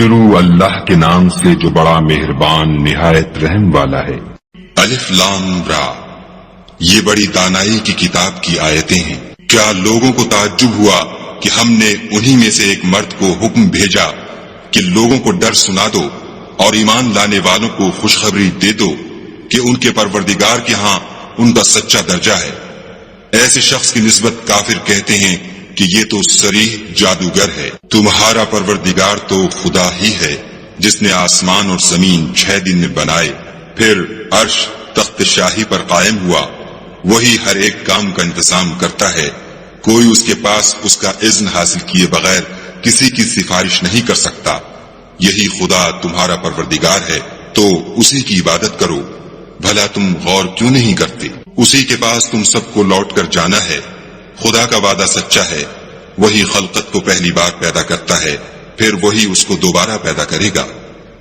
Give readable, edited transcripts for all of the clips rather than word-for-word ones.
شروع اللہ کے نام سے جو بڑا مہربان نہایت رحم والا ہے۔ الف لام را، یہ بڑی دانائی کی کتاب کی آیتیں ہیں۔ کیا لوگوں کو تعجب ہوا کہ ہم نے انہی میں سے ایک مرد کو حکم بھیجا کہ لوگوں کو ڈر سنا دو اور ایمان لانے والوں کو خوشخبری دے دو کہ ان کے پروردگار کے ہاں ان کا سچا درجہ ہے۔ ایسے شخص کی نسبت کافر کہتے ہیں کہ یہ تو صریح جادوگر ہے۔ تمہارا پروردگار تو خدا ہی ہے جس نے آسمان اور زمین 6 دن میں بنائے، پھر عرش تخت شاہی پر قائم ہوا۔ وہی ہر ایک کام کا انتظام کرتا ہے، کوئی اس کے پاس اس کا اذن حاصل کیے بغیر کسی کی سفارش نہیں کر سکتا۔ یہی خدا تمہارا پروردگار ہے تو اسی کی عبادت کرو۔ بھلا تم غور کیوں نہیں کرتے؟ اسی کے پاس تم سب کو لوٹ کر جانا ہے۔ خدا کا وعدہ سچا ہے، وہی خلقت کو پہلی بار پیدا کرتا ہے، پھر وہی اس کو دوبارہ پیدا کرے گا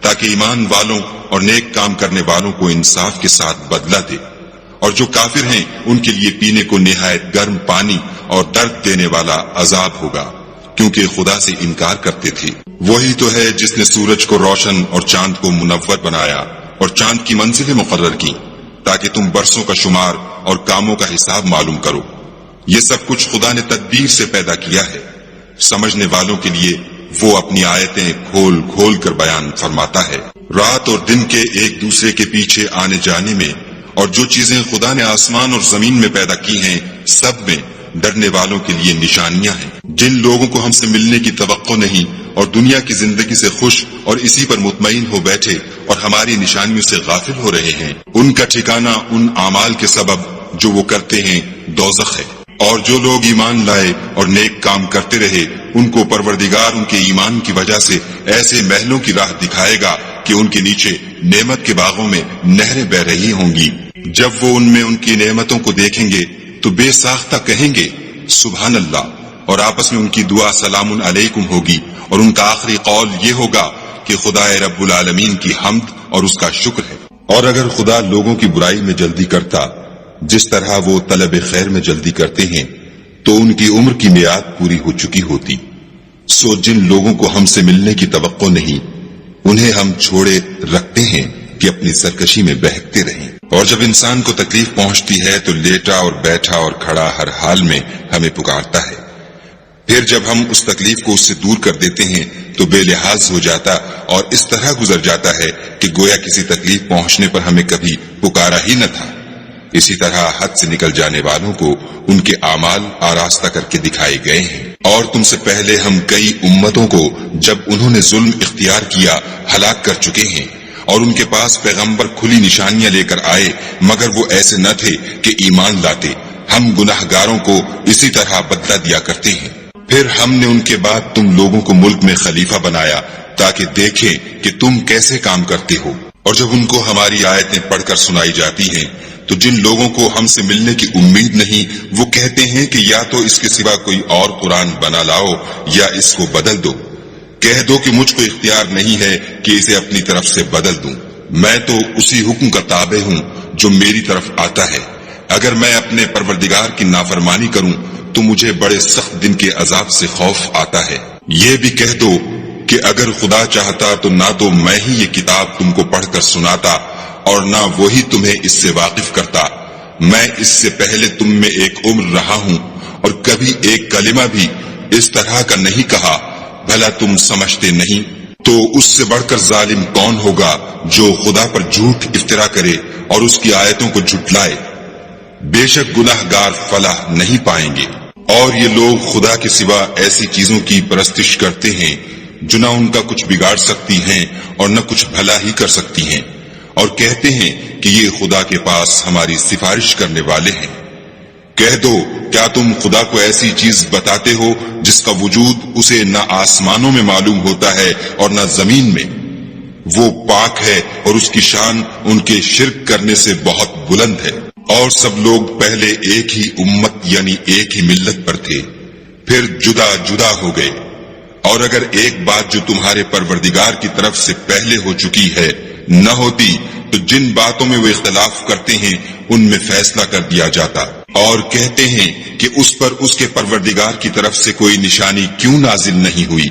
تاکہ ایمان والوں اور نیک کام کرنے والوں کو انصاف کے ساتھ بدلہ دے، اور جو کافر ہیں ان کے لیے پینے کو نہایت گرم پانی اور درد دینے والا عذاب ہوگا، کیونکہ خدا سے انکار کرتے تھے۔ وہی تو ہے جس نے سورج کو روشن اور چاند کو منور بنایا اور چاند کی منزلیں مقرر کی تاکہ تم برسوں کا شمار اور کاموں کا حساب معلوم کرو۔ یہ سب کچھ خدا نے تدبیر سے پیدا کیا ہے۔ سمجھنے والوں کے لیے وہ اپنی آیتیں کھول کھول کر بیان فرماتا ہے۔ رات اور دن کے ایک دوسرے کے پیچھے آنے جانے میں اور جو چیزیں خدا نے آسمان اور زمین میں پیدا کی ہیں سب میں ڈرنے والوں کے لیے نشانیاں ہیں۔ جن لوگوں کو ہم سے ملنے کی توقع نہیں اور دنیا کی زندگی سے خوش اور اسی پر مطمئن ہو بیٹھے اور ہماری نشانیوں سے غافل ہو رہے ہیں، ان کا ٹھکانہ ان اعمال کے سبب جو وہ کرتے ہیں دوزخ ہے۔ اور جو لوگ ایمان لائے اور نیک کام کرتے رہے ان کو پروردگار ان کے ایمان کی وجہ سے ایسے محلوں کی راہ دکھائے گا کہ ان کے نیچے نعمت کے باغوں میں نہریں بہ رہی ہوں گی۔ جب وہ ان میں ان کی نعمتوں کو دیکھیں گے تو بے ساختہ کہیں گے سبحان اللہ، اور آپس میں ان کی دعا سلام علیکم ہوگی، اور ان کا آخری قول یہ ہوگا کہ خدا رب العالمین کی حمد اور اس کا شکر ہے۔ اور اگر خدا لوگوں کی برائی میں جلدی کرتا جس طرح وہ طلب خیر میں جلدی کرتے ہیں تو ان کی عمر کی میعاد پوری ہو چکی ہوتی۔ سو جن لوگوں کو ہم سے ملنے کی توقع نہیں انہیں ہم چھوڑے رکھتے ہیں کہ اپنی سرکشی میں بہکتے رہیں۔ اور جب انسان کو تکلیف پہنچتی ہے تو لیٹا اور بیٹھا اور کھڑا ہر حال میں ہمیں پکارتا ہے، پھر جب ہم اس تکلیف کو اس سے دور کر دیتے ہیں تو بے لحاظ ہو جاتا اور اس طرح گزر جاتا ہے کہ گویا کسی تکلیف پہنچنے پر ہمیں کبھی پکارا ہی نہ تھا۔ اسی طرح حد سے نکل جانے والوں کو ان کے اعمال آراستہ کر کے دکھائے گئے ہیں۔ اور تم سے پہلے ہم کئی امتوں کو جب انہوں نے ظلم اختیار کیا ہلاک کر چکے ہیں، اور ان کے پاس پیغمبر کھلی نشانیاں لے کر آئے مگر وہ ایسے نہ تھے کہ ایمان لاتے۔ ہم گناہگاروں کو اسی طرح بدلہ دیا کرتے ہیں۔ پھر ہم نے ان کے بعد تم لوگوں کو ملک میں خلیفہ بنایا تاکہ دیکھیں کہ تم کیسے کام کرتے ہو۔ اور جب ان کو ہماری آیتیں پڑھ کر سنائی جاتی ہیں تو جن لوگوں کو ہم سے ملنے کی امید نہیں وہ کہتے ہیں کہ یا تو اس کے سوا کوئی اور قرآن بنا لاؤ یا اس کو بدل دو۔ کہہ دو کہ مجھ کو اختیار نہیں ہے کہ اسے اپنی طرف سے بدل دوں، میں تو اسی حکم کا تابع ہوں جو میری طرف آتا ہے۔ اگر میں اپنے پروردگار کی نافرمانی کروں تو مجھے بڑے سخت دن کے عذاب سے خوف آتا ہے۔ یہ بھی کہہ دو کہ اگر خدا چاہتا تو نہ تو میں ہی یہ کتاب تم کو پڑھ کر سناتا اور نہ وہی تمہیں اس سے واقف کرتا۔ میں اس سے پہلے تم میں ایک عمر رہا ہوں اور کبھی ایک کلمہ بھی اس طرح کا نہیں کہا، بھلا تم سمجھتے نہیں؟ تو اس سے بڑھ کر ظالم کون ہوگا جو خدا پر جھوٹ افطرا کرے اور اس کی آیتوں کو جھٹلائے؟ بے شک گناہگار فلاح نہیں پائیں گے۔ اور یہ لوگ خدا کے سوا ایسی چیزوں کی پرستش کرتے ہیں جو نہ ان کا کچھ بگاڑ سکتی ہیں اور نہ کچھ بھلا ہی کر سکتی ہیں، اور کہتے ہیں کہ یہ خدا کے پاس ہماری سفارش کرنے والے ہیں۔ کہہ دو کیا تم خدا کو ایسی چیز بتاتے ہو جس کا وجود اسے نہ آسمانوں میں معلوم ہوتا ہے اور نہ زمین میں؟ وہ پاک ہے اور اس کی شان ان کے شرک کرنے سے بہت بلند ہے۔ اور سب لوگ پہلے ایک ہی امت یعنی ایک ہی ملت پر تھے، پھر جدا جدا ہو گئے۔ اور اگر ایک بات جو تمہارے پروردگار کی طرف سے پہلے ہو چکی ہے نہ ہوتی تو جن باتوں میں وہ اختلاف کرتے ہیں ان میں فیصلہ کر دیا جاتا۔ اور کہتے ہیں کہ اس پر اس کے پروردگار کی طرف سے کوئی نشانی کیوں نازل نہیں ہوئی؟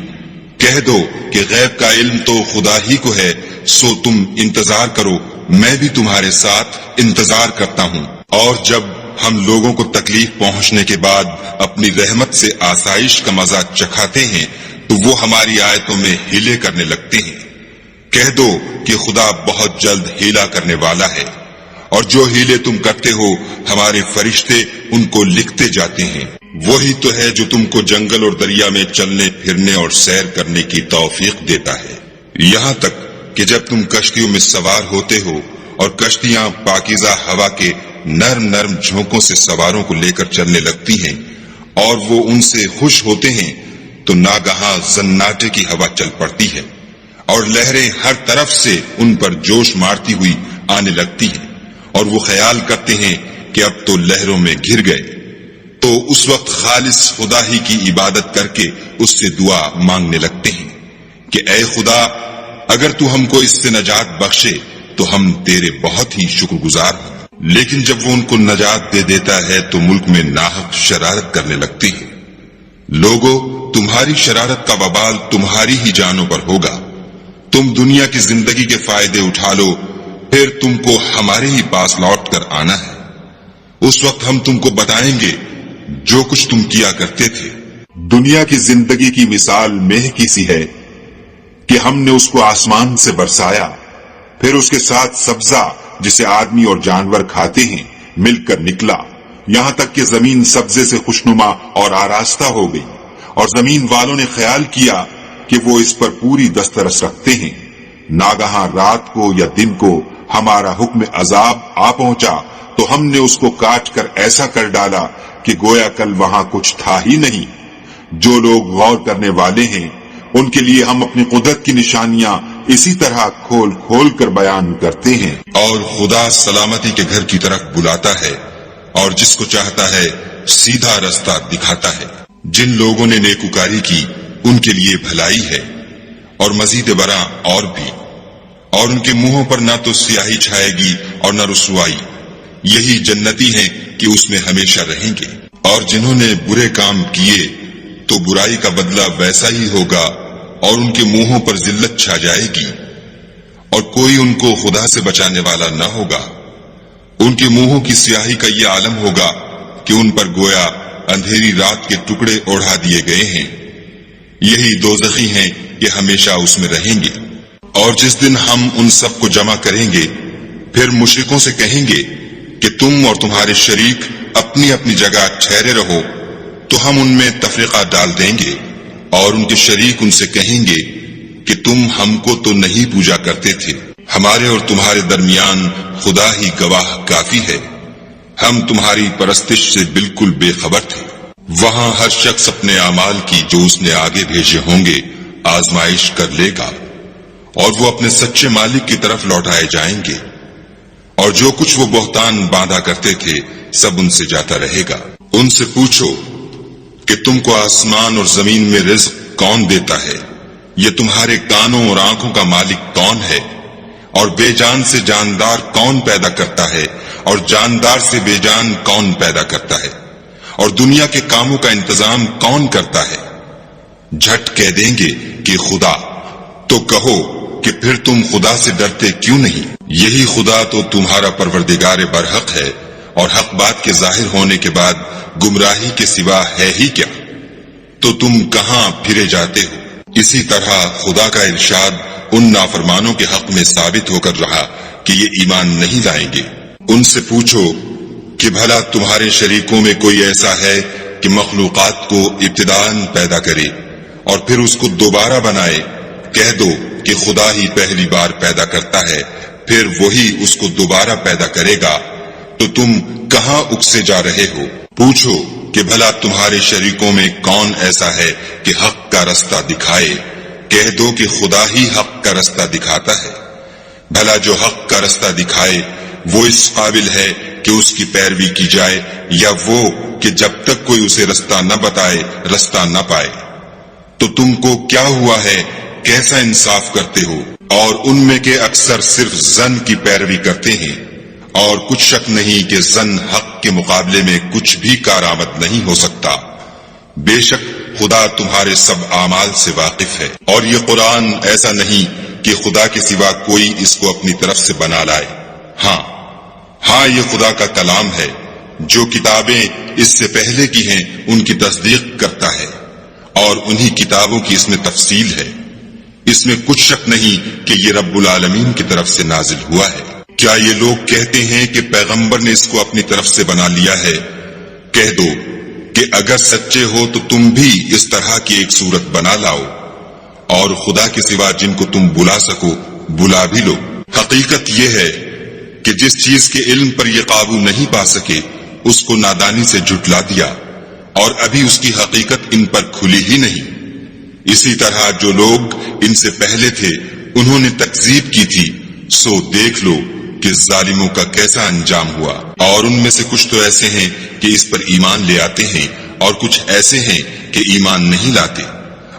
کہہ دو کہ غیب کا علم تو خدا ہی کو ہے، سو تم انتظار کرو، میں بھی تمہارے ساتھ انتظار کرتا ہوں۔ اور جب ہم لوگوں کو تکلیف پہنچنے کے بعد اپنی رحمت سے آسائش کا مزہ چکھاتے ہیں تو وہ ہماری آیتوں میں ہیلے کرنے لگتے ہیں۔ کہہ دو کہ خدا بہت جلد ہیلا کرنے والا ہے، اور جو ہیلے تم کرتے ہو ہمارے فرشتے ان کو لکھتے جاتے ہیں۔ وہی تو ہے جو تم کو جنگل اور دریا میں چلنے پھرنے اور سیر کرنے کی توفیق دیتا ہے، یہاں تک کہ جب تم کشتیوں میں سوار ہوتے ہو اور کشتیاں پاکیزہ ہوا کے نرم نرم جھونکوں سے سواروں کو لے کر چلنے لگتی ہیں اور وہ ان سے خوش ہوتے ہیں تو ناگہاں زناٹے کی ہوا چل پڑتی ہے اور لہریں ہر طرف سے ان پر جوش مارتی ہوئی آنے لگتی ہیں، اور وہ خیال کرتے ہیں کہ اب تو لہروں میں گر گئے، تو اس وقت خالص خدا ہی کی عبادت کر کے اس سے دعا مانگنے لگتے ہیں کہ اے خدا، اگر تو ہم کو اس سے نجات بخشے تو ہم تیرے بہت ہی شکر گزار ہوں۔ لیکن جب وہ ان کو نجات دے دیتا ہے تو ملک میں ناحق شرارت کرنے لگتے ہیں۔ لوگو، تمہاری شرارت کا وبال تمہاری ہی جانوں پر ہوگا۔ تم دنیا کی زندگی کے فائدے اٹھا لو، پھر تم کو ہمارے ہی پاس لوٹ کر آنا ہے۔ اس وقت ہم تم کو بتائیں گے جو کچھ تم کیا کرتے تھے۔ دنیا کی زندگی کی مثال مہ کی سی ہے کہ ہم نے اس کو آسمان سے برسایا، پھر اس کے ساتھ سبزہ جسے آدمی اور جانور کھاتے ہیں مل کر نکلا، یہاں تک کہ زمین سبزے سے خوشنما اور آراستہ ہو گئی، اور زمین والوں نے خیال کیا کہ وہ اس پر پوری دسترس رکھتے ہیں۔ ناگہاں رات کو یا دن کو ہمارا حکم عذاب آ پہنچا تو ہم نے اس کو کاٹ کر ایسا کر ڈالا کہ گویا کل وہاں کچھ تھا ہی نہیں۔ جو لوگ غور کرنے والے ہیں ان کے لیے ہم اپنی قدرت کی نشانیاں اسی طرح کھول کھول کر بیان کرتے ہیں۔ اور خدا سلامتی کے گھر کی طرف بلاتا ہے اور جس کو چاہتا ہے سیدھا رستہ دکھاتا ہے۔ جن لوگوں نے نیکوکاری کی ان کے لیے بھلائی ہے، اور مزید برآں اور بھی، اور ان کے منہوں پر نہ تو سیاہی چھائے گی اور نہ رسوائی، یہی جنتی ہیں کہ اس میں ہمیشہ رہیں گے۔ اور جنہوں نے برے کام کیے تو برائی کا بدلہ ویسا ہی ہوگا، اور ان کے منہوں پر ذلت چھا جائے گی، اور کوئی ان کو خدا سے بچانے والا نہ ہوگا۔ ان کے منہوں کی سیاہی کا یہ عالم ہوگا کہ ان پر گویا اندھیری رات کے ٹکڑے اوڑھا دیے گئے ہیں، یہی دوزخی ہیں کہ ہمیشہ اس میں رہیں گے۔ اور جس دن ہم ان سب کو جمع کریں گے پھر مشرکوں سے کہیں گے کہ تم اور تمہارے شریک اپنی اپنی جگہ ٹھہرے رہو، تو ہم ان میں تفریقہ ڈال دیں گے، اور ان کے شریک ان سے کہیں گے کہ تم ہم کو تو نہیں پوجا کرتے تھے، ہمارے اور تمہارے درمیان خدا ہی گواہ کافی ہے، ہم تمہاری پرستش سے بالکل بے خبر تھے۔ وہاں ہر شخص اپنے اعمال کی جو اس نے آگے بھیجے ہوں گے آزمائش کر لے گا، اور وہ اپنے سچے مالک کی طرف لوٹائے جائیں گے، اور جو کچھ وہ بہتان باندھا کرتے تھے سب ان سے جاتا رہے گا۔ ان سے پوچھو کہ تم کو آسمان اور زمین میں رزق کون دیتا ہے؟ یہ تمہارے کانوں اور آنکھوں کا مالک کون ہے؟ اور بے جان سے جاندار کون پیدا کرتا ہے؟ اور جاندار سے بے جان کون پیدا کرتا ہے؟ اور دنیا کے کاموں کا انتظام کون کرتا ہے؟ جھٹ کہہ دیں گے کہ خدا۔ تو کہو کہ پھر تم خدا سے ڈرتے کیوں نہیں؟ یہی خدا تو تمہارا پروردگار برحق ہے، اور حق بات کے ظاہر ہونے کے بعد گمراہی کے سوا ہے ہی کیا؟ تو تم کہاں پھرے جاتے ہو؟ اسی طرح خدا کا ارشاد ان نافرمانوں کے حق میں ثابت ہو کر رہا کہ یہ ایمان نہیں لائیں گے۔ ان سے پوچھو کہ بھلا تمہارے شریکوں میں کوئی ایسا ہے کہ مخلوقات کو ابتداءً پیدا کرے اور پھر اس کو دوبارہ بنائے؟ کہہ دو کہ خدا ہی پہلی بار پیدا کرتا ہے، پھر وہی اس کو دوبارہ پیدا کرے گا، تو تم کہاں اکسے جا رہے ہو؟ پوچھو کہ بھلا تمہارے شریکوں میں کون ایسا ہے کہ حق کا رستہ دکھائے؟ کہہ دو کہ خدا ہی حق کا رستہ دکھاتا ہے۔ بھلا جو حق کا رستہ دکھائے وہ اس قابل ہے کہ اس کی پیروی کی جائے، یا وہ کہ جب تک کوئی اسے رستہ نہ بتائے رستہ نہ پائے؟ تو تم کو کیا ہوا ہے؟ کیسا انصاف کرتے ہو؟ اور ان میں کے اکثر صرف ظن کی پیروی کرتے ہیں، اور کچھ شک نہیں کہ ظن حق کے مقابلے میں کچھ بھی کارآمد نہیں ہو سکتا۔ بے شک خدا تمہارے سب اعمال سے واقف ہے، اور یہ قرآن ایسا نہیں کہ خدا کے سوا کوئی اس کو اپنی طرف سے بنا لائے۔ ہاں یہ خدا کا کلام ہے، جو کتابیں اس سے پہلے کی ہیں ان کی تصدیق کرتا ہے، اور انہی کتابوں کی اس میں تفصیل ہے۔ اس میں کچھ شک نہیں کہ یہ رب العالمین کی طرف سے نازل ہوا ہے۔ کیا یہ لوگ کہتے ہیں کہ پیغمبر نے اس کو اپنی طرف سے بنا لیا ہے؟ کہہ دو کہ اگر سچے ہو تو تم بھی اس طرح کی ایک صورت بنا لاؤ، اور خدا کے سوا جن کو تم بلا سکو بلا بھی لو۔ حقیقت یہ ہے کہ جس چیز کے علم پر یہ قابو نہیں پا سکے اس کو نادانی سے جھٹلا دیا، اور ابھی اس کی حقیقت ان پر کھلی ہی نہیں۔ اسی طرح جو لوگ ان سے پہلے تھے انہوں نے تکذیب کی تھی، سو دیکھ لو کہ ظالموں کا کیسا انجام ہوا۔ اور ان میں سے کچھ تو ایسے ہیں کہ اس پر ایمان لے آتے ہیں، اور کچھ ایسے ہیں کہ ایمان نہیں لاتے،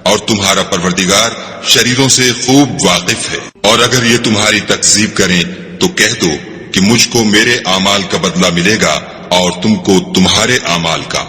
اور تمہارا پروردگار شریروں سے خوب واقف ہے۔ اور اگر یہ تمہاری تکذیب کریں تو کہہ دو کہ مجھ کو میرے اعمال کا بدلہ ملے گا اور تم کو تمہارے اعمال کا۔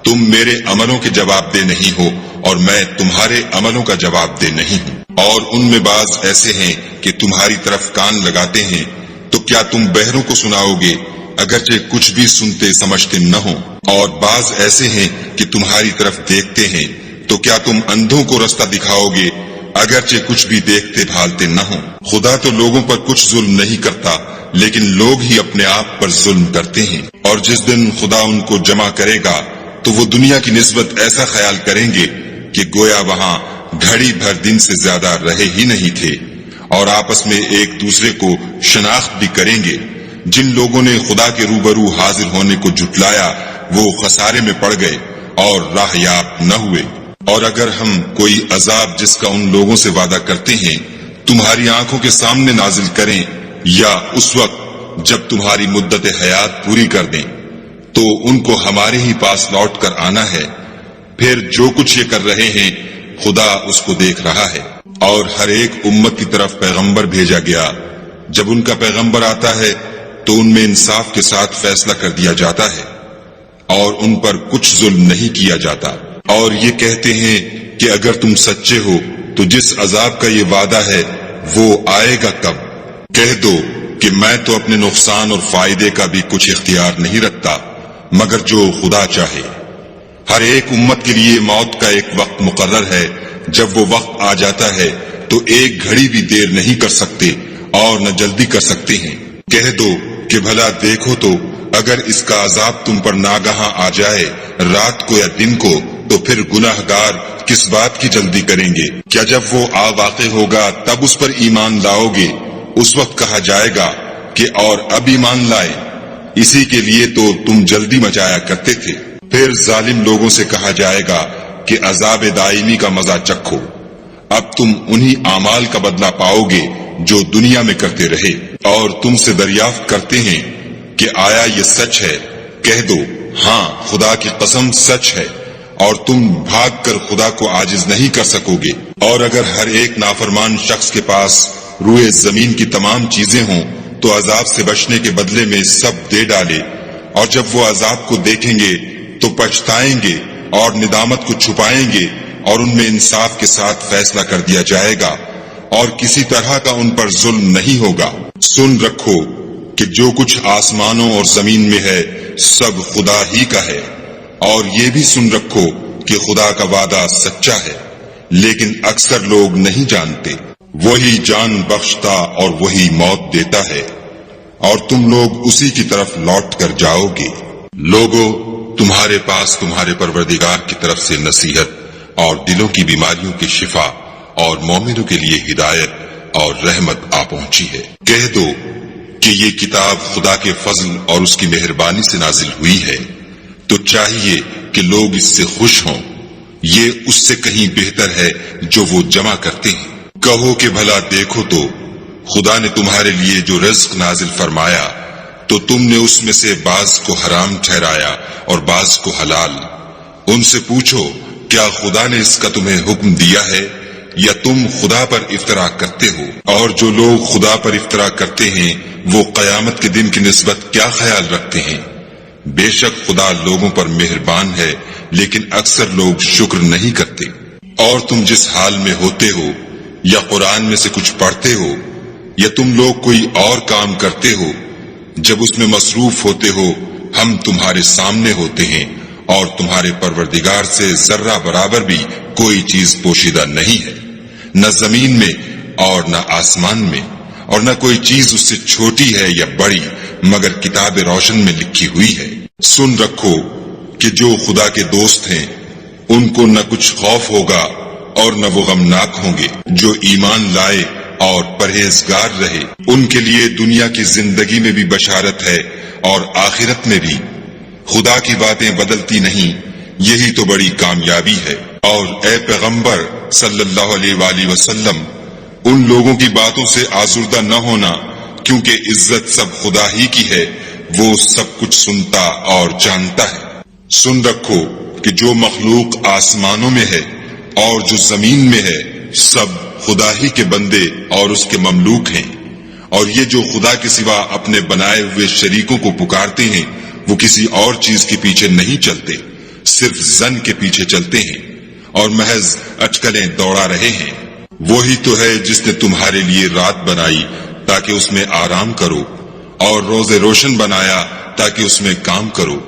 تم میرے عملوں کے جواب دہ نہیں ہو اور میں تمہارے عملوں کا جواب دہ نہیں ہوں۔ اور ان میں بعض ایسے ہیں کہ تمہاری طرف کان لگاتے ہیں، تو کیا تم بہروں کو سناؤ گے اگرچہ کچھ بھی سنتے سمجھتے نہ ہو؟ اور بعض ایسے ہیں کہ تمہاری طرف دیکھتے ہیں، تو کیا تم اندھوں کو رستہ دکھاؤ گے اگرچہ کچھ بھی دیکھتے بھالتے نہ ہوں؟ خدا تو لوگوں پر کچھ ظلم نہیں کرتا، لیکن لوگ ہی اپنے آپ پر ظلم کرتے ہیں۔ اور جس دن خدا ان کو جمع کرے گا تو وہ دنیا کی نسبت ایسا خیال کریں گے کہ گویا وہاں گھڑی بھر دن سے زیادہ رہے ہی نہیں تھے، اور آپس میں ایک دوسرے کو شناخت بھی کریں گے۔ جن لوگوں نے خدا کے روبرو حاضر ہونے کو جھٹلایا وہ خسارے میں پڑ گئے اور راہ یاب نہ ہوئے۔ اور اگر ہم کوئی عذاب جس کا ان لوگوں سے وعدہ کرتے ہیں تمہاری آنکھوں کے سامنے نازل کریں، یا اس وقت جب تمہاری مدت حیات پوری کر دیں، تو ان کو ہمارے ہی پاس لوٹ کر آنا ہے۔ پھر جو کچھ یہ کر رہے ہیں خدا اس کو دیکھ رہا ہے۔ اور ہر ایک امت کی طرف پیغمبر بھیجا گیا، جب ان کا پیغمبر آتا ہے تو ان میں انصاف کے ساتھ فیصلہ کر دیا جاتا ہے، اور ان پر کچھ ظلم نہیں کیا جاتا۔ اور یہ کہتے ہیں کہ اگر تم سچے ہو تو جس عذاب کا یہ وعدہ ہے وہ آئے گا کب؟ کہہ دو کہ میں تو اپنے نقصان اور فائدے کا بھی کچھ اختیار نہیں رکھتا مگر جو خدا چاہے۔ ہر ایک امت کے لیے موت کا ایک وقت مقرر ہے، جب وہ وقت آ جاتا ہے تو ایک گھڑی بھی دیر نہیں کر سکتے اور نہ جلدی کر سکتے ہیں۔ کہہ دو کہ بھلا دیکھو تو اگر اس کا عذاب تم پر ناگہاں آ جائے رات کو یا دن کو، تو پھر گناہگار کس بات کی جلدی کریں گے؟ کیا جب وہ آ واقع ہوگا تب اس پر ایمان لاؤ گے؟ اس وقت کہا جائے گا کہ اور اب ایمان لائے، اسی کے لیے تو تم جلدی مچایا کرتے تھے۔ پھر ظالم لوگوں سے کہا جائے گا کہ عذاب دائمی کا مزہ چکھو، اب تم انہی اعمال کا بدلہ پاؤ گے جو دنیا میں کرتے رہے۔ اور تم سے دریافت کرتے ہیں کہ آیا یہ سچ ہے؟ کہہ دو ہاں خدا کی قسم سچ ہے، اور تم بھاگ کر خدا کو عاجز نہیں کر سکو گے۔ اور اگر ہر ایک نافرمان شخص کے پاس روئے زمین کی تمام چیزیں ہوں تو عذاب سے بچنے کے بدلے میں سب دے ڈالے، اور جب وہ عذاب کو دیکھیں گے تو پچھتائیں گے اور ندامت کو چھپائیں گے، اور ان میں انصاف کے ساتھ فیصلہ کر دیا جائے گا، اور کسی طرح کا ان پر ظلم نہیں ہوگا۔ سن رکھو کہ جو کچھ آسمانوں اور زمین میں ہے سب خدا ہی کا ہے، اور یہ بھی سن رکھو کہ خدا کا وعدہ سچا ہے، لیکن اکثر لوگ نہیں جانتے۔ وہی جان بخشتا اور وہی موت دیتا ہے، اور تم لوگ اسی کی طرف لوٹ کر جاؤ گے۔ لوگو، تمہارے پاس تمہارے پروردگار کی طرف سے نصیحت اور دلوں کی بیماریوں کی شفا اور مومنوں کے لیے ہدایت اور رحمت آ پہنچی ہے۔ کہہ دو کہ یہ کتاب خدا کے فضل اور اس کی مہربانی سے نازل ہوئی ہے، تو چاہیے کہ لوگ اس سے خوش ہوں۔ یہ اس سے کہیں بہتر ہے جو وہ جمع کرتے ہیں۔ کہو کہ بھلا دیکھو تو خدا نے تمہارے لیے جو رزق نازل فرمایا تو تم نے اس میں سے بعض کو حرام ٹھہرایا اور بعض کو حلال۔ ان سے پوچھو کیا خدا نے اس کا تمہیں حکم دیا ہے یا تم خدا پر افطرا کرتے ہو؟ اور جو لوگ خدا پر افطرا کرتے ہیں وہ قیامت کے دن کی نسبت کیا خیال رکھتے ہیں؟ بے شک خدا لوگوں پر مہربان ہے، لیکن اکثر لوگ شکر نہیں کرتے۔ اور تم جس حال میں ہوتے ہو، یا قرآن میں سے کچھ پڑھتے ہو، یا تم لوگ کوئی اور کام کرتے ہو، جب اس میں مصروف ہوتے ہو ہم تمہارے سامنے ہوتے ہیں، اور تمہارے پروردگار سے ذرہ برابر بھی کوئی چیز پوشیدہ نہیں ہے، نہ زمین میں اور نہ آسمان میں، اور نہ کوئی چیز اس سے چھوٹی ہے یا بڑی مگر کتاب روشن میں لکھی ہوئی ہے۔ سن رکھو کہ جو خدا کے دوست ہیں ان کو نہ کچھ خوف ہوگا اور نہ وہ غمناک ہوں گے۔ جو ایمان لائے اور پرہیزگار رہے ان کے لیے دنیا کی زندگی میں بھی بشارت ہے اور آخرت میں بھی۔ خدا کی باتیں بدلتی نہیں، یہی تو بڑی کامیابی ہے۔ اور اے پیغمبر صلی اللہ علیہ وآلہ وسلم، ان لوگوں کی باتوں سے آزردہ نہ ہونا، کیونکہ عزت سب خدا ہی کی ہے، وہ سب کچھ سنتا اور جانتا ہے۔ سن رکھو کہ جو مخلوق آسمانوں میں ہے اور جو زمین میں ہے سب خدا ہی کے بندے اور اس کے مملوک ہیں، اور یہ جو خدا کے سوا اپنے بنائے ہوئے شریکوں کو پکارتے ہیں وہ کسی اور چیز کے پیچھے نہیں چلتے، صرف زن کے پیچھے چلتے ہیں اور محض اٹکلیں دوڑا رہے ہیں۔ وہی تو ہے جس نے تمہارے لیے رات بنائی تاکہ اس میں آرام کرو، اور روز روشن بنایا تاکہ اس میں کام کرو۔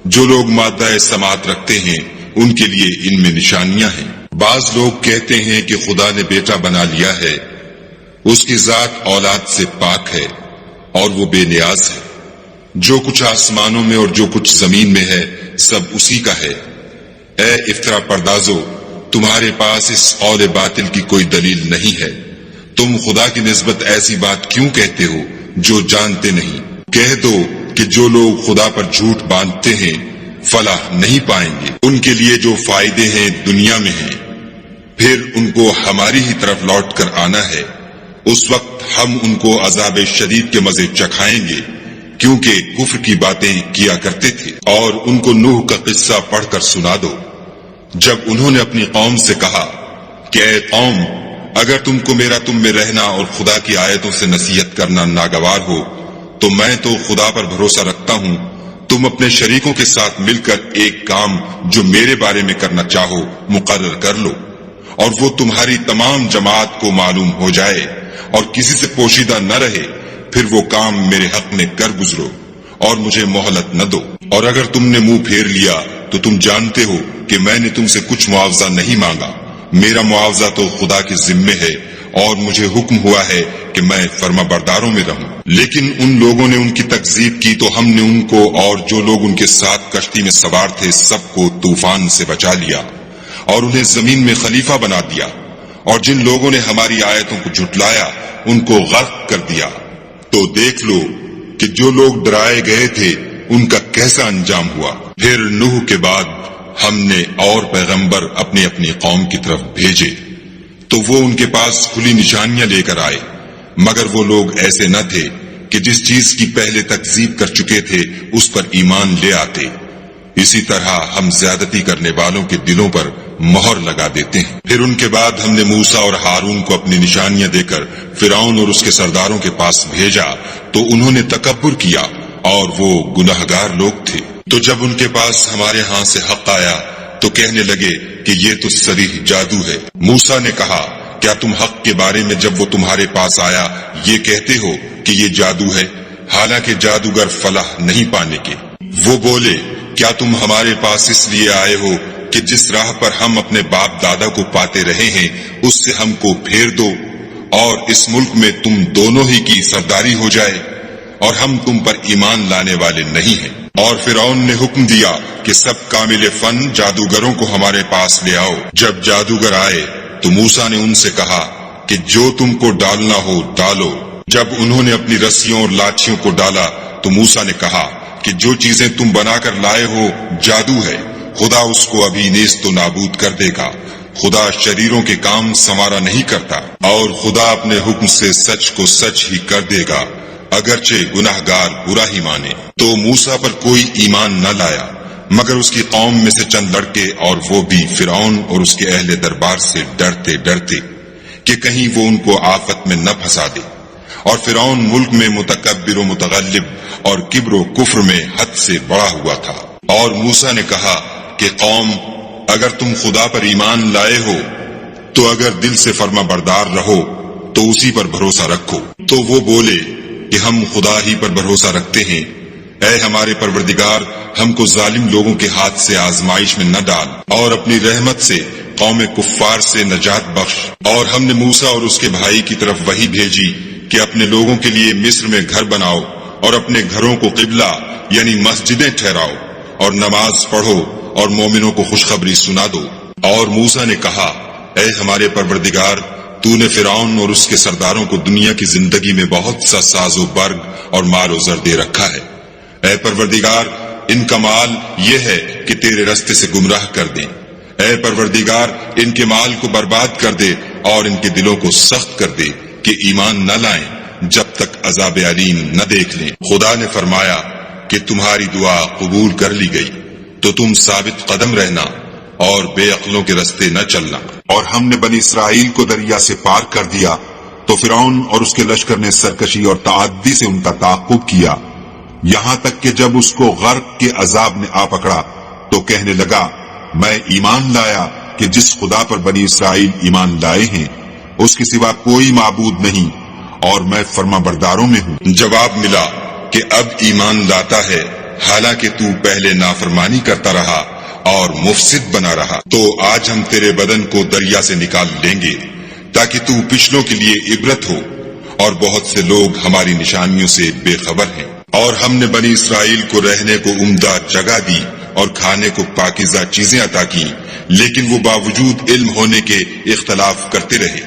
جو لوگ مادہ سماعت رکھتے ہیں ان کے لیے ان میں نشانیاں ہیں۔ بعض لوگ کہتے ہیں کہ خدا نے بیٹا بنا لیا ہے، اس کی ذات اولاد سے پاک ہے اور وہ بے نیاز ہے۔ جو کچھ آسمانوں میں اور جو کچھ زمین میں ہے سب اسی کا ہے۔ اے افترا پردازو، تمہارے پاس اس قول باطل کی کوئی دلیل نہیں ہے، تم خدا کی نسبت ایسی بات کیوں کہتے ہو جو جانتے نہیں؟ کہہ دو کہ جو لوگ خدا پر جھوٹ باندھتے ہیں فلاح نہیں پائیں گے، ان کے لیے جو فائدے ہیں دنیا میں ہیں، پھر ان کو ہماری ہی طرف لوٹ کر آنا ہے۔ اس وقت ہم ان کو عذاب شدید کے مزے چکھائیں گے، کیونکہ کفر کی باتیں کیا کرتے تھے۔ اور ان کو نوح کا قصہ پڑھ کر سنا دو، جب انہوں نے اپنی قوم سے کہا کہ اے قوم، اگر تم کو میرا تم میں رہنا اور خدا کی آیتوں سے نصیحت کرنا ناگوار ہو تو میں تو خدا پر بھروسہ رکھتا ہوں، تم اپنے شریکوں کے ساتھ مل کر ایک کام جو میرے بارے میں کرنا چاہو مقرر کر لو، اور وہ تمہاری تمام جماعت کو معلوم ہو جائے اور کسی سے پوشیدہ نہ رہے، پھر وہ کام میرے حق میں کر گزرو اور مجھے مہلت نہ دو۔ اور اگر تم نے منہ پھیر لیا تو تم جانتے ہو کہ میں نے تم سے کچھ معاوضہ نہیں مانگا، میرا معاوضہ تو خدا کے ذمے ہے، اور مجھے حکم ہوا ہے کہ میں فرما برداروں میں رہوں۔ لیکن ان لوگوں نے ان کی تکذیب کی تو ہم نے ان کو اور جو لوگ ان کے ساتھ کشتی میں سوار تھے سب کو طوفان سے بچا لیا اور انہیں زمین میں خلیفہ بنا دیا، اور جن لوگوں نے ہماری آیتوں کو جھٹلایا ان کو غرق کر دیا۔ تو دیکھ لو کہ جو لوگ ڈرائے گئے تھے ان کا کیسا انجام ہوا۔ پھر نوح کے بعد ہم نے اور پیغمبر اپنی اپنی قوم کی طرف بھیجے تو وہ ان کے پاس کھلی نشانیاں لے کر آئے، مگر وہ لوگ ایسے نہ تھے کہ جس چیز کی پہلے تکذیب کر چکے تھے اس پر ایمان لے آتے۔ اسی طرح ہم زیادتی کرنے والوں کے دلوں پر مہر لگا دیتے ہیں۔ پھر ان کے بعد ہم نے موسیٰ اور ہارون کو اپنی نشانیاں دے کر فرعون اور اس کے سرداروں کے پاس بھیجا تو انہوں نے تکبر کیا اور وہ گناہگار لوگ تھے۔ تو جب ان کے پاس ہمارے ہاں سے حق آیا تو کہنے لگے کہ یہ تو صریح جادو ہے۔ موسیٰ نے کہا کیا تم حق کے بارے میں جب وہ تمہارے پاس آیا یہ کہتے ہو کہ یہ جادو ہے، حالانکہ جادوگر فلاح نہیں پانے کے؟ وہ بولے کیا تم ہمارے پاس اس لیے آئے ہو کہ جس راہ پر ہم اپنے باپ دادا کو پاتے رہے ہیں اس سے ہم کو پھیر دو اور اس ملک میں تم دونوں ہی کی سرداری ہو جائے، اور ہم تم پر ایمان لانے والے نہیں ہیں۔ اور فرعون نے حکم دیا کہ سب کامل فن جادوگروں کو ہمارے پاس لے آؤ۔ جب جادوگر آئے تو موسیٰ نے ان سے کہا کہ جو تم کو ڈالنا ہو ڈالو۔ جب انہوں نے اپنی رسیوں اور لاٹھیوں کو ڈالا تو موسیٰ نے کہا کہ جو چیزیں تم بنا کر لائے ہو جادو ہے، خدا اس کو ابھی نیست و نابود کر دے گا۔ خدا شریروں کے کام سنوارا نہیں کرتا، اور خدا اپنے حکم سے سچ کو سچ ہی کر دے گا، اگرچہ گناہگار برا ہی مانے۔ تو موسیٰ پر کوئی ایمان نہ لایا مگر اس کی قوم میں سے چند لڑکے، اور وہ بھی فرعون اور اس کے اہل دربار سے ڈرتے ڈرتے کہ کہیں وہ ان کو آفت میں نہ پھنسا دے۔ اور فرعون ملک میں متکبر و متغلب اور کبر و کفر میں حد سے بڑا ہوا تھا۔ اور موسیٰ نے کہا کہ قوم اگر تم خدا پر ایمان لائے ہو تو اگر دل سے فرما بردار رہو تو اسی پر بھروسہ رکھو۔ تو وہ بولے کہ ہم خدا ہی پر بھروسہ رکھتے ہیں۔ اے ہمارے پروردگار، ہم کو ظالم لوگوں کے ہاتھ سے آزمائش میں نہ ڈال اور اپنی رحمت سے قوم کفار سے نجات بخش۔ اور ہم نے موسیٰ اور اس کے بھائی کی طرف وحی بھیجی کہ اپنے لوگوں کے لیے مصر میں گھر بناؤ اور اپنے گھروں کو قبلہ یعنی مسجدیں ٹھہراؤ اور نماز پڑھو اور مومنوں کو خوشخبری سنا دو۔ اور موسیٰ نے کہا، اے ہمارے پروردگار، تو نے فرعون اور اس کے سرداروں کو دنیا کی زندگی میں بہت سا ساز و برگ اور مال و زر دے رکھا ہے۔ اے پروردگار، ان کا مال یہ ہے کہ تیرے رستے سے گمراہ کر دیں۔ اے پروردگار، ان کے مال کو برباد کر دے اور ان کے دلوں کو سخت کر دے کہ ایمان نہ لائیں جب تک عذاب علیم نہ دیکھ لیں۔ خدا نے فرمایا کہ تمہاری دعا قبول کر لی گئی، تو تم ثابت قدم رہنا اور بے عقلوں کے رستے نہ چلنا۔ اور ہم نے بنی اسرائیل کو دریا سے پار کر دیا تو فرعون اور اس کے لشکر نے سرکشی اور تعدی سے ان کا تعاقب کیا، یہاں تک کہ جب اس کو غرق کے عذاب نے آ پکڑا تو کہنے لگا، میں ایمان لایا کہ جس خدا پر بنی اسرائیل ایمان لائے ہیں اس کے سوا کوئی معبود نہیں، اور میں فرما برداروں میں ہوں۔ جواب ملا کہ اب ایمان لاتا ہے، حالانکہ تو پہلے نافرمانی کرتا رہا اور مفسد بنا رہا۔ تو آج ہم تیرے بدن کو دریا سے نکال لیں گے تاکہ تو پچھلوں کے لیے عبرت ہو، اور بہت سے لوگ ہماری نشانیوں سے بے خبر ہیں۔ اور ہم نے بنی اسرائیل کو رہنے کو عمدہ جگہ دی اور کھانے کو پاکیزہ چیزیں عطا کی، لیکن وہ باوجود علم ہونے کے اختلاف کرتے رہے۔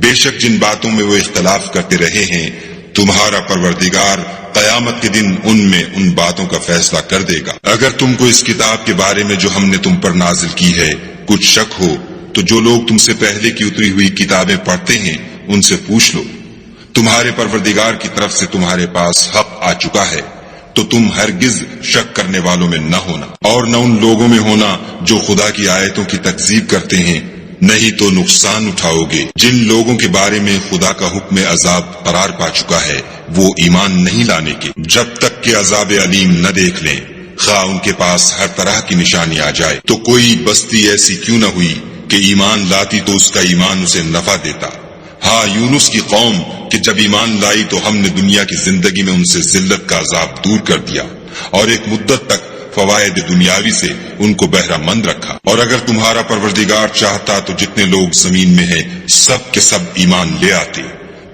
بے شک جن باتوں میں وہ اختلاف کرتے رہے ہیں، تمہارا پروردگار قیامت کے دن ان میں ان باتوں کا فیصلہ کر دے گا۔ اگر تم کو اس کتاب کے بارے میں جو ہم نے تم پر نازل کی ہے کچھ شک ہو تو جو لوگ تم سے پہلے کی اتری ہوئی کتابیں پڑھتے ہیں ان سے پوچھ لو۔ تمہارے پروردگار کی طرف سے تمہارے پاس حق آ چکا ہے، تو تم ہرگز شک کرنے والوں میں نہ ہونا، اور نہ ان لوگوں میں ہونا جو خدا کی آیتوں کی تکذیب کرتے ہیں، نہیں تو نقصان اٹھاؤ گے۔ جن لوگوں کے بارے میں خدا کا حکم عذاب قرار پا چکا ہے وہ ایمان نہیں لانے کے جب تک کہ عذاب علیم نہ دیکھ لیں، خواہ ان کے پاس ہر طرح کی نشانی آ جائے۔ تو کوئی بستی ایسی کیوں نہ ہوئی کہ ایمان لاتی تو اس کا ایمان اسے نفع دیتا۔ ہاں، یونس کی قوم کہ جب ایمان لائی تو ہم نے دنیا کی زندگی میں ان سے ذلت کا عذاب دور کر دیا اور ایک مدت تک فوائد دنیاوی سے ان کو بہرہ مند رکھا۔ اور اگر تمہارا پروردگار چاہتا تو جتنے لوگ زمین میں ہیں سب کے سب ایمان لے آتے۔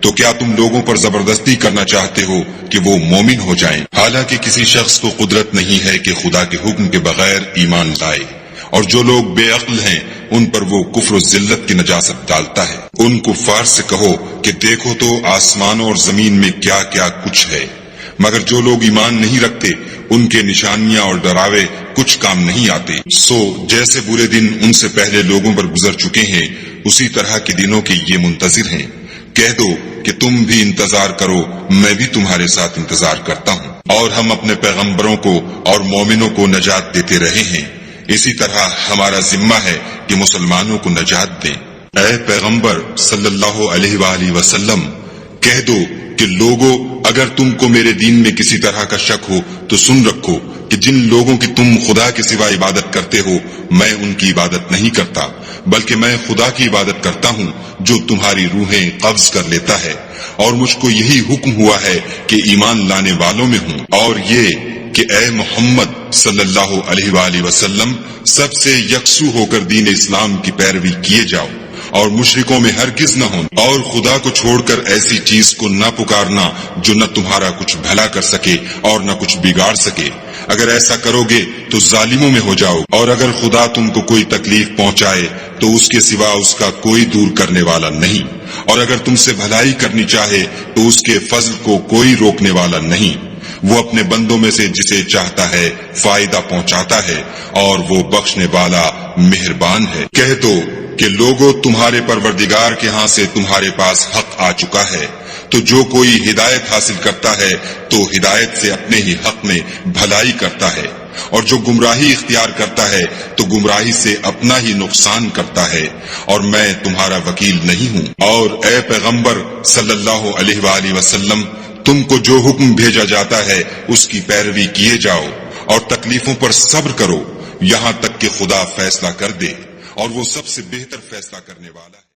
تو کیا تم لوگوں پر زبردستی کرنا چاہتے ہو کہ وہ مومن ہو جائیں؟ حالانکہ کسی شخص کو قدرت نہیں ہے کہ خدا کے حکم کے بغیر ایمان لائے، اور جو لوگ بے عقل ہیں ان پر وہ کفر و ذلت کی نجاست ڈالتا ہے۔ ان کفار سے کہو کہ دیکھو تو آسمانوں اور زمین میں کیا کیا کچھ ہے، مگر جو لوگ ایمان نہیں رکھتے ان کے نشانیاں اور ڈراوے کچھ کام نہیں آتے۔ سو جیسے برے دن ان سے پہلے لوگوں پر گزر چکے ہیں، اسی طرح کے دنوں کے یہ منتظر ہیں۔ کہہ دو کہ تم بھی انتظار کرو، میں بھی تمہارے ساتھ انتظار کرتا ہوں۔ اور ہم اپنے پیغمبروں کو اور مومنوں کو نجات دیتے رہے ہیں، اسی طرح ہمارا ذمہ ہے کہ مسلمانوں کو نجات دیں۔ اے پیغمبر صلی اللہ علیہ وآلہ وسلم، کہہ دو کہ لوگو، اگر تم کو میرے دین میں کسی طرح کا شک ہو تو سن رکھو کہ جن لوگوں کی تم خدا کے سوا عبادت کرتے ہو میں ان کی عبادت نہیں کرتا، بلکہ میں خدا کی عبادت کرتا ہوں جو تمہاری روحیں قبض کر لیتا ہے، اور مجھ کو یہی حکم ہوا ہے کہ ایمان لانے والوں میں ہوں، اور یہ کہ اے محمد صلی اللہ علیہ وآلہ وسلم سب سے یکسو ہو کر دین اسلام کی پیروی کیے جاؤ اور مشرکوں میں ہرگز نہ ہوں، اور خدا کو چھوڑ کر ایسی چیز کو نہ پکارنا جو نہ تمہارا کچھ بھلا کر سکے اور نہ کچھ بگاڑ سکے۔ اگر ایسا کرو گے تو ظالموں میں ہو جاؤ، اور اگر خدا تم کو کوئی تکلیف پہنچائے تو اس کے سوا اس کا کوئی دور کرنے والا نہیں، اور اگر تم سے بھلائی کرنی چاہے تو اس کے فضل کو کوئی روکنے والا نہیں۔ وہ اپنے بندوں میں سے جسے چاہتا ہے فائدہ پہنچاتا ہے، اور وہ بخشنے والا مہربان ہے۔ کہہ دو کہ لوگوں، تمہارے پروردگار کے ہاں سے تمہارے پاس حق آ چکا ہے، تو جو کوئی ہدایت حاصل کرتا ہے تو ہدایت سے اپنے ہی حق میں بھلائی کرتا ہے، اور جو گمراہی اختیار کرتا ہے تو گمراہی سے اپنا ہی نقصان کرتا ہے، اور میں تمہارا وکیل نہیں ہوں۔ اور اے پیغمبر صلی اللہ علیہ وآلہ وسلم، تم کو جو حکم بھیجا جاتا ہے اس کی پیروی کیے جاؤ اور تکلیفوں پر صبر کرو، یہاں تک کہ خدا فیصلہ کر دے، اور وہ سب سے بہتر فیصلہ کرنے والا ہے۔